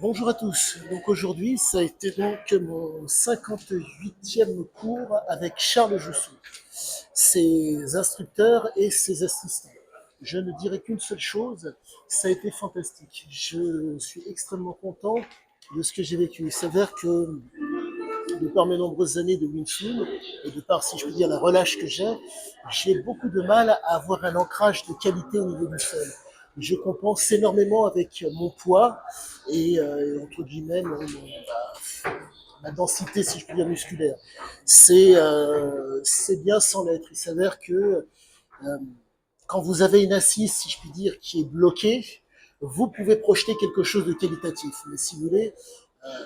Bonjour à tous. Donc aujourd'hui, ça a été donc mon 58e cours avec Charles Jousseau, ses instructeurs et ses assistants. Je ne dirais qu'une seule chose, ça a été fantastique. Je suis extrêmement content de ce que j'ai vécu. Il s'avère que de par mes nombreuses années de Wing Chun et de par, si je peux dire, la relâche que j'ai beaucoup de mal à avoir un ancrage de qualité au niveau du sol. Je compense énormément avec mon poids et entre guillemets ma densité, si je puis dire, musculaire. C'est bien sans l'être. Il s'avère que euh, quand vous avez une assise, si je puis dire, qui est bloquée, vous pouvez projeter quelque chose de qualitatif. Mais si vous voulez,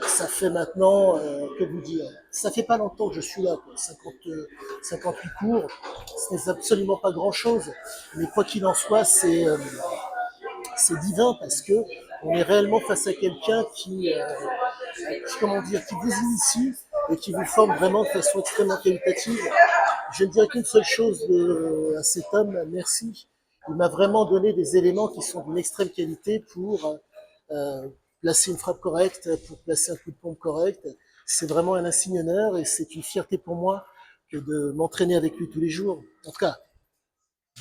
ça fait maintenant, que vous dire, ça fait pas longtemps que je suis là, quoi. 58 cours, ce n'est absolument pas grand-chose. Mais quoi qu'il en soit, c'est divin parce que on est réellement face à quelqu'un comment dire, qui vous initie et qui vous forme vraiment de façon extrêmement qualitative. Je ne dirais qu'une seule chose à cet homme, merci. Il m'a vraiment donné des éléments qui sont d'une extrême qualité pour placer une frappe correcte, pour placer un coup de pompe correct. C'est vraiment un insigne honneur et c'est une fierté pour moi que de m'entraîner avec lui tous les jours. En tout cas,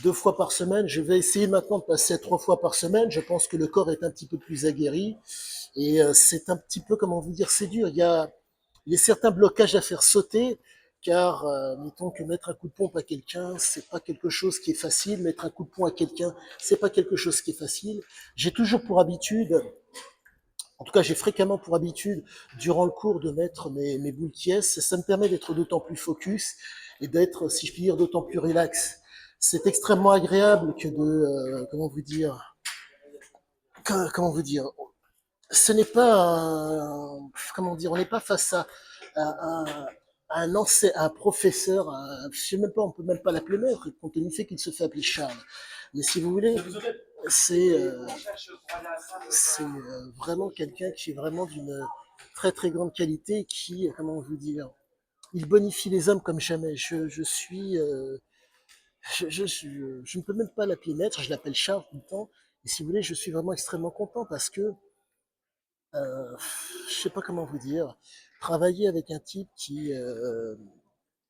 2 fois par semaine. Je vais essayer maintenant de passer à 3 fois par semaine. Je pense que le corps est un petit peu plus aguerri et c'est un petit peu, comment vous dire, c'est dur. Il y a certains blocages à faire sauter, car mettons que mettre un coup de pompe à quelqu'un, c'est pas quelque chose qui est facile. Mettre un coup de poing à quelqu'un, c'est pas quelque chose qui est facile. J'ai toujours pour habitude, en tout cas j'ai fréquemment pour habitude, durant le cours, de mettre mes boules qui est. Ça me permet d'être d'autant plus focus et d'être, si je puis dire, d'autant plus relax. C'est extrêmement agréable que de, comment vous dire, ce n'est pas comment dire, on n'est pas face à, à un professeur, je sais même pas, on peut même pas l'appeler maître, compte tenu du fait qu'il se fait appeler Charles. Mais si vous voulez, c'est vraiment quelqu'un qui est vraiment d'une très très grande qualité, qui, comment vous dire, il bonifie les hommes comme jamais. Je suis, je ne peux même pas l'appeler maître, je l'appelle Charles tout le temps. Et si vous voulez, je suis vraiment extrêmement content parce que euh, je sais pas comment vous dire, travailler avec un type qui,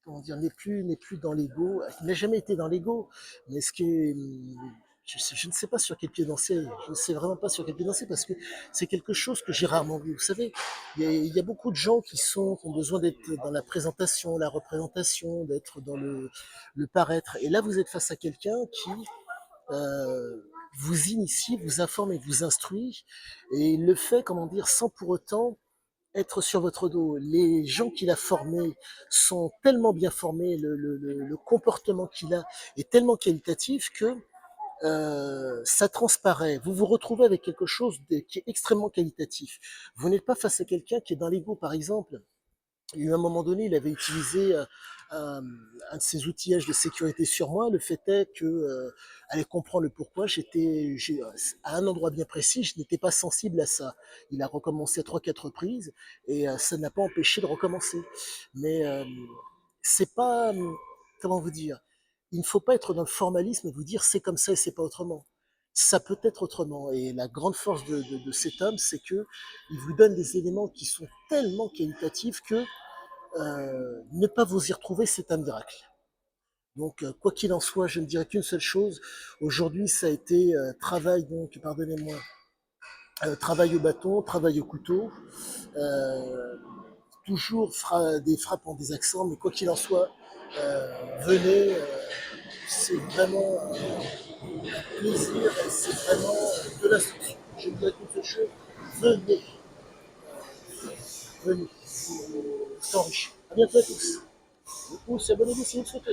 comment dire, n'est plus dans l'ego, il n'a jamais été dans l'ego, mais ce qui est, je ne sais pas sur quel pied danser, je ne sais vraiment pas sur quel pied danser parce que c'est quelque chose que j'ai rarement vu. Vous savez, il y a beaucoup de gens qui ont besoin d'être dans la présentation, la représentation, d'être dans le paraître. Et là, vous êtes face à quelqu'un qui, vous initie, vous informe et vous instruit. Et il le fait, comment dire, sans pour autant être sur votre dos. Les gens qu'il a formés sont tellement bien formés, le comportement qu'il a est tellement qualitatif que ça transparaît. Vous vous retrouvez avec quelque chose qui est extrêmement qualitatif. Vous n'êtes pas face à quelqu'un qui est dans l'ego, par exemple. Il y a eu un moment donné, il avait utilisé un de ses outillages de sécurité sur moi. Le fait est que, allez comprendre le pourquoi, à un endroit bien précis, je n'étais pas sensible à ça. Il a recommencé à 3, 4 reprises et ça n'a pas empêché de recommencer. Mais c'est pas, comment vous dire, il ne faut pas être dans le formalisme et vous dire c'est comme ça et c'est pas autrement. Ça peut être autrement. Et la grande force de cet homme, c'est que il vous donne des éléments qui sont tellement qualitatifs que ne pas vous y retrouver, c'est un miracle. Donc, quoi qu'il en soit, je ne dirais qu'une seule chose. Aujourd'hui, ça a été travail, donc, pardonnez-moi, travail au bâton, travail au couteau, euh, toujours des frappes en des accents, mais quoi qu'il en soit, venez, c'est vraiment un plaisir, c'est vraiment de l'instruction. Je ne dirais qu'une seule chose, venez, venez, c'est enrichir. À bientôt à tous. Du coup, c'est abonnez-vous si vous le souhaitez.